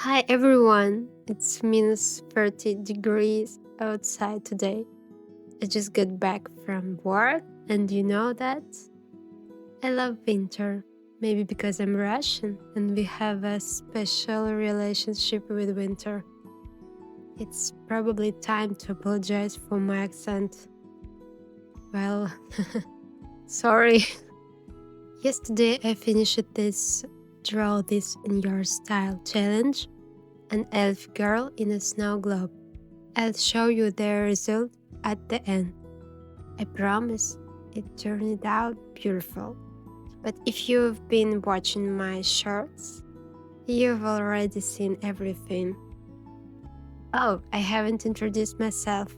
Hi everyone, it's minus 30 degrees outside today. I just got back from work, and you know that? I love winter. Maybe because I'm Russian and we have a special relationship with winter. It's probably time to apologize for my accent. Well, sorry. Yesterday I finished this Draw This in Your Style challenge, an elf girl in a snow globe. I'll show you the result at the end. I promise it turned out beautiful. But if you've been watching my shorts, you've already seen everything. Oh, I haven't introduced myself.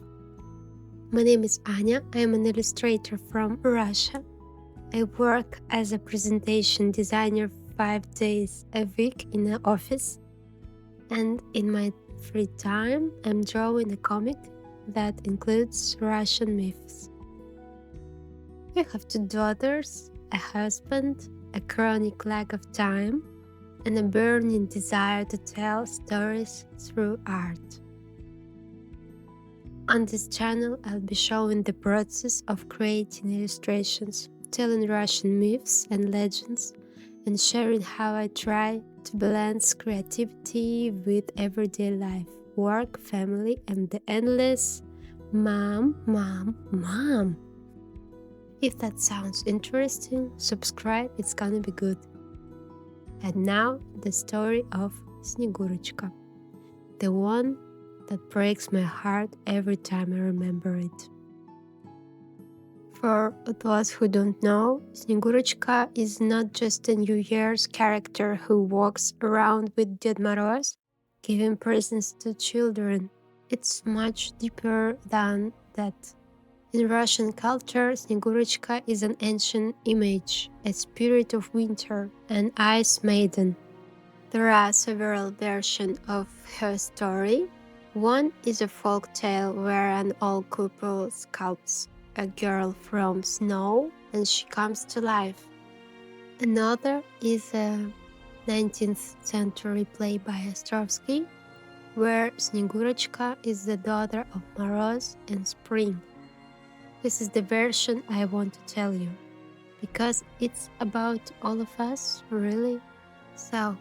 My name is Anya. I'm an illustrator from Russia. I work as a presentation designer 5 days a week in an office. And in my free time, I'm drawing a comic that includes Russian myths. We have 2 daughters, a husband, a chronic lack of time, and a burning desire to tell stories through art. On this channel, I'll be showing the process of creating illustrations, telling Russian myths and legends, and sharing how I try to balance creativity with everyday life, work, family, and the endless mom. If that sounds interesting, subscribe, it's gonna be good. And now, the story of Snegurochka, the one that breaks my heart every time I remember it. For those who don't know, Snegurochka is not just a New Year's character who walks around with Ded Moroz, giving presents to children. It's much deeper than that. In Russian culture, Snegurochka is an ancient image, a spirit of winter, an ice maiden. There are several versions of her story. One is a folk tale where an old couple sculpts a girl from snow and she comes to life. Another is a 19th century play by Ostrovsky, where Snegurochka is the daughter of Moroz and Spring. This is the version I want to tell you, because it's about all of us, really. So,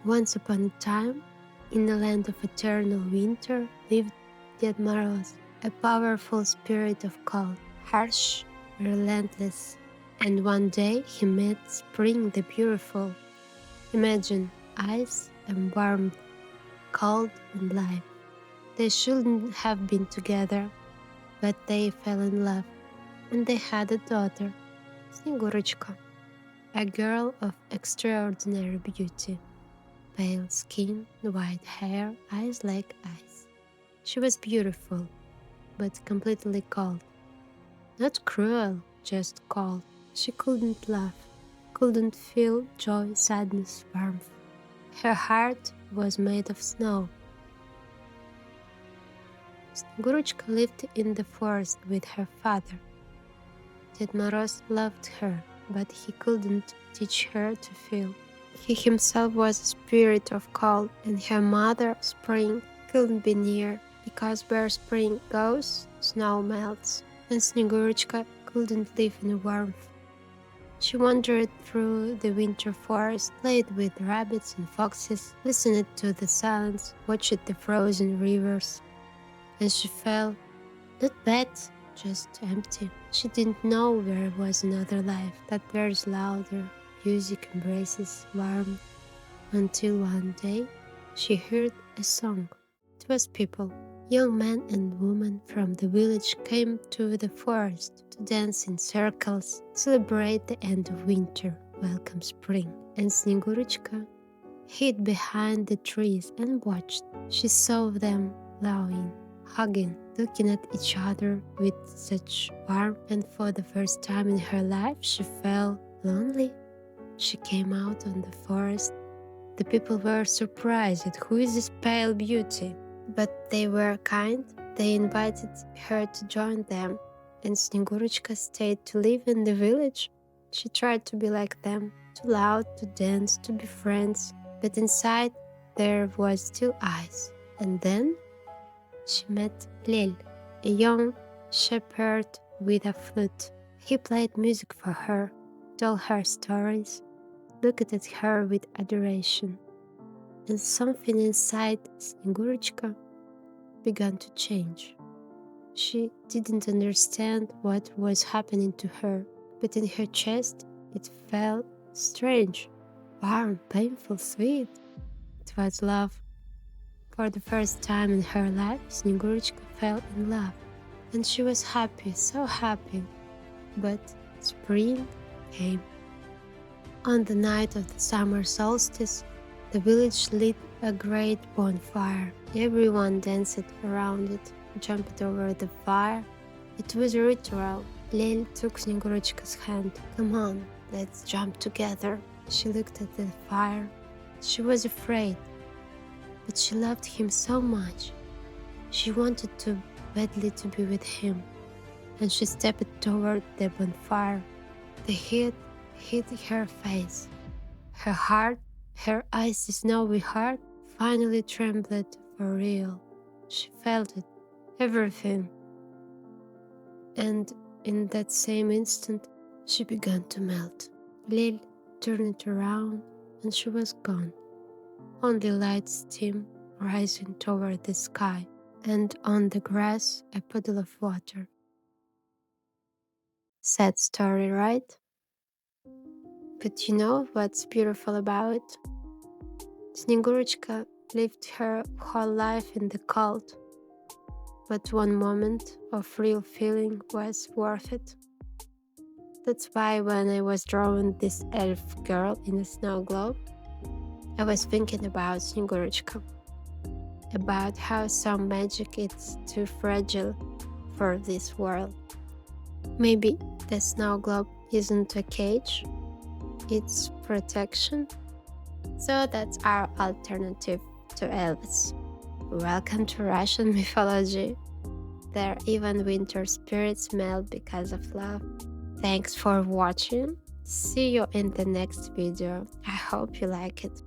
once upon a time, in the land of eternal winter, lived Ded Moroz, a powerful spirit of cold, harsh, relentless. And one day he met Spring the beautiful. Imagine ice and warmth, cold and life. They shouldn't have been together, but they fell in love, and they had a daughter, Snegurochka, a girl of extraordinary beauty. Pale skin, white hair, eyes like ice. She was beautiful, but completely cold. Not cruel, just cold. She couldn't laugh, couldn't feel joy, sadness, warmth. Her heart was made of snow. Snegurochka lived in the forest with her father. Ded Moroz loved her, but he couldn't teach her to feel. He himself was a spirit of cold, and her mother, Spring, couldn't be near, because where spring goes, snow melts, and Snegurochka couldn't live in warmth. She wandered through the winter forest, played with rabbits and foxes, listened to the sounds, watched the frozen rivers, and she felt not bad, just empty. She didn't know there was another life that was louder, music, embraces, warmth, until one day she heard a song. It was people. Young men and women from the village came to the forest to dance in circles, celebrate the end of winter, welcome spring. And Snegurochka hid behind the trees and watched. She saw them laughing, hugging, looking at each other with such warmth, and for the first time in her life she felt lonely. She came out on the forest. The people were surprised at who is this pale beauty, but they were kind. They invited her to join them, and Snegurochka stayed to live in the village. She tried to be like them, to laugh, to dance, to be friends, but inside there was still ice. And then she met Lil, a young shepherd with a flute. He played music for her, told her stories, looked at her with adoration. And something inside Snegurochka began to change. She didn't understand what was happening to her, but in her chest it felt strange, warm, painful, sweet. It was love. For the first time in her life, Snegurochka fell in love, and she was happy, so happy. But spring came. On the night of the summer solstice, the village lit a great bonfire. Everyone danced around it, jumped over the fire. It was a ritual. Lil took Snegurochka's hand. Come on, let's jump together. She looked at the fire. She was afraid, but she loved him so much. She wanted to badly to be with him, and she stepped toward the bonfire. The heat hit her face. Her heart, her icy snowy heart, finally trembled for real. She felt it, everything. And in that same instant, she began to melt. Lil turned around and she was gone. Only light steam rising toward the sky, and on the grass a puddle of water. Sad story, right? But you know what's beautiful about it? Snegurochka lived her whole life in the cold, but one moment of real feeling was worth it. That's why when I was drawing this elf girl in a snow globe, I was thinking about Snegurochka, about how some magic is too fragile for this world. Maybe the snow globe isn't a cage, it's protection. So that's our alternative to elves. Welcome to Russian mythology. There even winter spirits melt because of love. Thanks for watching. See you in the next video. I hope you like it.